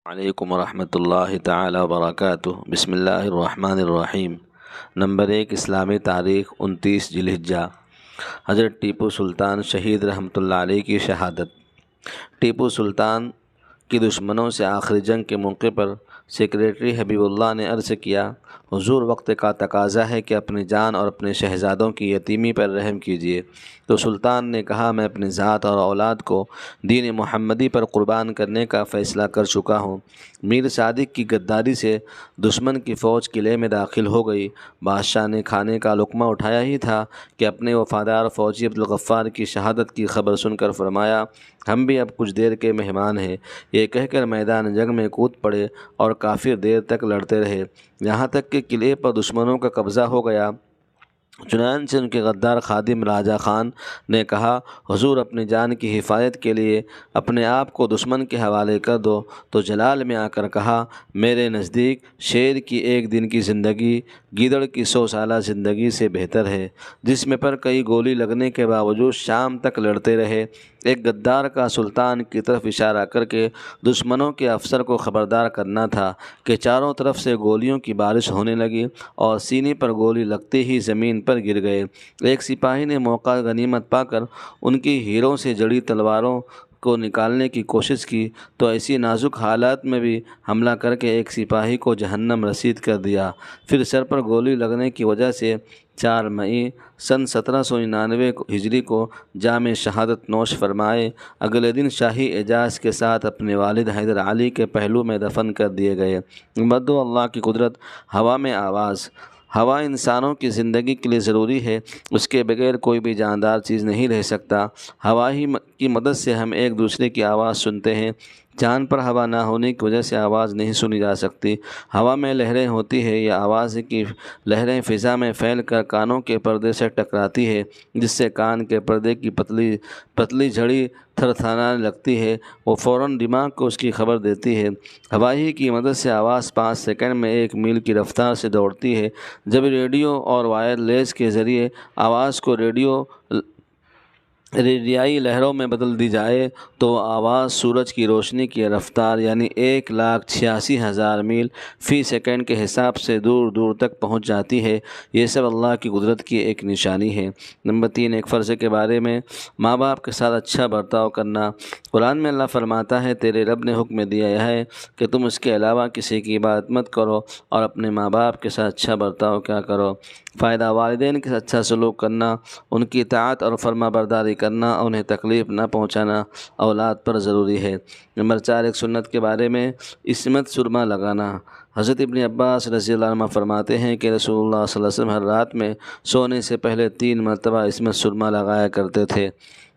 علیکم ورحمۃ اللہ تعالی وبرکاتہ۔ بسم اللہ الرحمن الرحیم۔ نمبر 1، اسلامی تاریخ 29 ذی الحجہ۔ حضرت ٹیپو سلطان شہید رحمۃ اللہ علیہ کی شہادت۔ ٹیپو سلطان کی دشمنوں سے آخری جنگ کے موقع پر سیکریٹری حبیب اللہ نے عرض کیا، حضور وقت کا تقاضا ہے کہ اپنی جان اور اپنے شہزادوں کی یتیمی پر رحم کیجیے۔ تو سلطان نے کہا، میں اپنی ذات اور اولاد کو دین محمدی پر قربان کرنے کا فیصلہ کر چکا ہوں۔ میر صادق کی غداری سے دشمن کی فوج قلعے میں داخل ہو گئی۔ بادشاہ نے کھانے کا لقمہ اٹھایا ہی تھا کہ اپنے وفادار فوجی عبدالغفار کی شہادت کی خبر سن کر فرمایا، ہم بھی اب کچھ دیر کے مہمان ہیں۔ یہ کہہ کر میدان جنگ میں کود پڑے اور کافی دیر تک لڑتے رہے، یہاں تک کہ قلعے پر دشمنوں کا قبضہ ہو گیا۔ چنانچہ ان کے غدار خادم راجہ خان نے کہا، حضور اپنی جان کی حفاظت کے لیے اپنے آپ کو دشمن کے حوالے کر دو۔ تو جلال میں آ کر کہا، میرے نزدیک شیر کی ایک دن کی زندگی گیدڑ کی 100 سالہ زندگی سے بہتر ہے۔ جسم پر کئی گولی لگنے کے باوجود شام تک لڑتے رہے۔ ایک غدار کا سلطان کی طرف اشارہ کر کے دشمنوں کے افسر کو خبردار کرنا تھا کہ چاروں طرف سے گولیوں کی بارش ہونے لگی اور سینے پر گولی لگتے ہی زمین پر گر گئے۔ ایک سپاہی نے موقع غنیمت پا کر ان کی ہیروں سے جڑی تلواروں کو نکالنے کی کوشش کی تو ایسی نازک حالات میں بھی حملہ کر کے ایک سپاہی کو جہنم رسید کر دیا۔ پھر سر پر گولی لگنے کی وجہ سے 4 مئی سن 1799 ہجری کو جام شہادت نوش فرمائے۔ اگلے دن شاہی اعزاز کے ساتھ اپنے والد حیدر علی کے پہلو میں دفن کر دیے گئے۔ بدو اللہ کی قدرت۔ ہوا میں آواز۔ ہوا انسانوں کی زندگی کے لیے ضروری ہے، اس کے بغیر کوئی بھی جاندار چیز نہیں رہ سکتا۔ ہوا ہی کی مدد سے ہم ایک دوسرے کی آواز سنتے ہیں۔ چاند پر ہوا نہ ہونے کی وجہ سے آواز نہیں سنی جا سکتی۔ ہوا میں لہریں ہوتی ہیں، یہ آواز کی لہریں فضا میں پھیل کر کانوں کے پردے سے ٹکراتی ہے، جس سے کان کے پردے کی پتلی جھڑی تھرتھرانے لگتی ہے۔ وہ فوراً دماغ کو اس کی خبر دیتی ہے۔ ہوا ہی کی مدد سے آواز 5 سیکنڈ میں 1 میل کی رفتار سے دوڑتی ہے۔ جب ریڈیو اور وائرلیس کے ذریعے آواز کو ریڈیائی لہروں میں بدل دی جائے تو آواز سورج کی روشنی کی رفتار یعنی 1,86,000 میل فی سیکنڈ کے حساب سے دور دور تک پہنچ جاتی ہے۔ یہ سب اللہ کی قدرت کی ایک نشانی ہے۔ نمبر 3، ایک فرض کے بارے میں ماں باپ کے ساتھ اچھا برتاؤ کرنا۔ قرآن میں اللہ فرماتا ہے، تیرے رب نے حکم دیا ہے کہ تم اس کے علاوہ کسی کی عبادت مت کرو اور اپنے ماں باپ کے ساتھ اچھا برتاؤ کیا کرو۔ فائدہ، والدین کے ساتھ اچھا سلوک کرنا، ان کی اطاعت اور فرما برداری کرنا، انہیں تکلیف نہ پہنچانا اولاد پر ضروری ہے۔ نمبر 4، ایک سنت کے بارے میں عصمت سرما لگانا۔ حضرت ابن عباس رضی اللہ عنہ فرماتے ہیں کہ رسول اللہ صلی اللہ علیہ وسلم ہر رات میں سونے سے پہلے 3 مرتبہ عصمت سرما لگایا کرتے تھے۔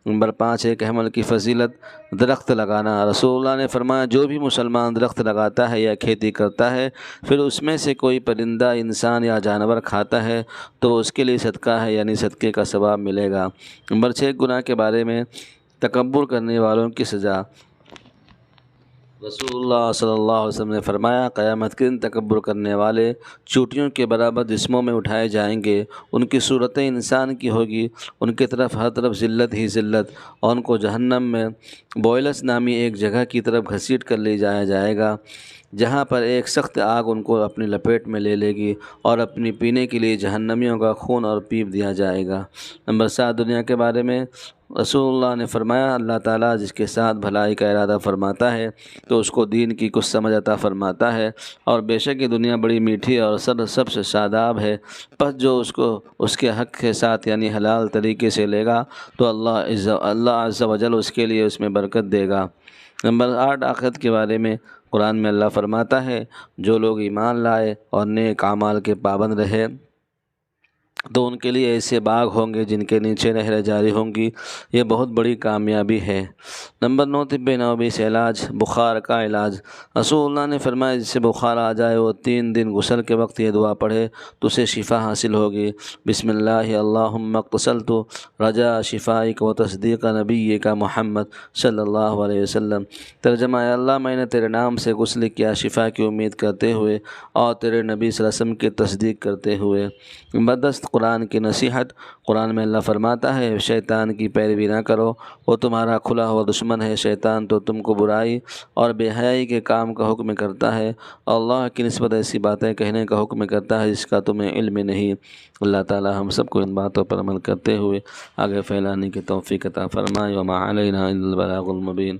نمبر 5، ایک عمل کی فضیلت، درخت لگانا۔ رسول اللہ نے فرمایا، جو بھی مسلمان درخت لگاتا ہے یا کھیتی کرتا ہے، پھر اس میں سے کوئی پرندہ، انسان یا جانور کھاتا ہے تو اس کے لیے صدقہ ہے، یعنی صدقے کا ثواب ملے گا۔ نمبر 6، گناہ کے بارے میں تکبر کرنے والوں کی سزا۔ رسول اللہ صلی اللہ علیہ وسلم نے فرمایا، قیامت کے دن تکبر کرنے والے چوٹیوں کے برابر جسموں میں اٹھائے جائیں گے، ان کی صورتیں انسان کی ہوگی، ان کی طرف ہر طرف ذلت ہی ذلت، اور ان کو جہنم میں بوئلس نامی ایک جگہ کی طرف گھسیٹ کر لے جایا جائے گا، جہاں پر ایک سخت آگ ان کو اپنی لپیٹ میں لے گی اور اپنی پینے کے لیے جہنمیوں کا خون اور پیپ دیا جائے گا۔ نمبر 7، دنیا کے بارے میں رسول اللہ نے فرمایا، اللہ تعالیٰ جس کے ساتھ بھلائی کا ارادہ فرماتا ہے تو اس کو دین کی کچھ سمجھ عطا فرماتا ہے، اور بے شک یہ دنیا بڑی میٹھی اور سب سے شاداب ہے، پس جو اس کو اس کے حق کے ساتھ یعنی حلال طریقے سے لے گا تو اللہ عز و جل اس کے لیے اس میں برکت دے گا۔ نمبر 8، آخرت کے بارے میں قرآن میں اللہ فرماتا ہے، جو لوگ ایمان لائے اور نیک اعمال کے پابند رہے تو ان کے لیے ایسے باغ ہوں گے جن کے نیچے نہریں جاری ہوں گی، یہ بہت بڑی کامیابی ہے۔ نمبر 9، طب نبوی سے علاج، بخار کا علاج۔ رسول اللہ نے فرمایا، جس سے بخار آ جائے وہ 3 دن غسل کے وقت یہ دعا پڑھے تو اسے شفا حاصل ہوگی، بسم اللہ اللہم اغتسلت رجاء شفائک و تصدیق نبیک محمد صلی اللہ علیہ وسلم۔ ترجمہ، اے اللہ میں نے تیرے نام سے غسل کیا شفا کی امید کرتے ہوئے اور تیرے نبی صلی اللہ علیہ وسلم کی تصدیق کرتے ہوئے۔ نمبر 10، قرآن کی نصیحت۔ قرآن میں اللہ فرماتا ہے شیطان کی پیروی نہ کرو، وہ تمہارا کھلا ہوا دشمن ہے۔ شیطان تو تم کو برائی اور بے حیائی کے کام کا حکم کرتا ہے، اللہ کی نسبت ایسی باتیں کہنے کا حکم کرتا ہے جس کا تمہیں علم نہیں۔ اللہ تعالی ہم سب کو ان باتوں پر عمل کرتے ہوئے آگے پھیلانے کی توفیق عطا فرمائے۔ وما علینا الا البلاغ المبین۔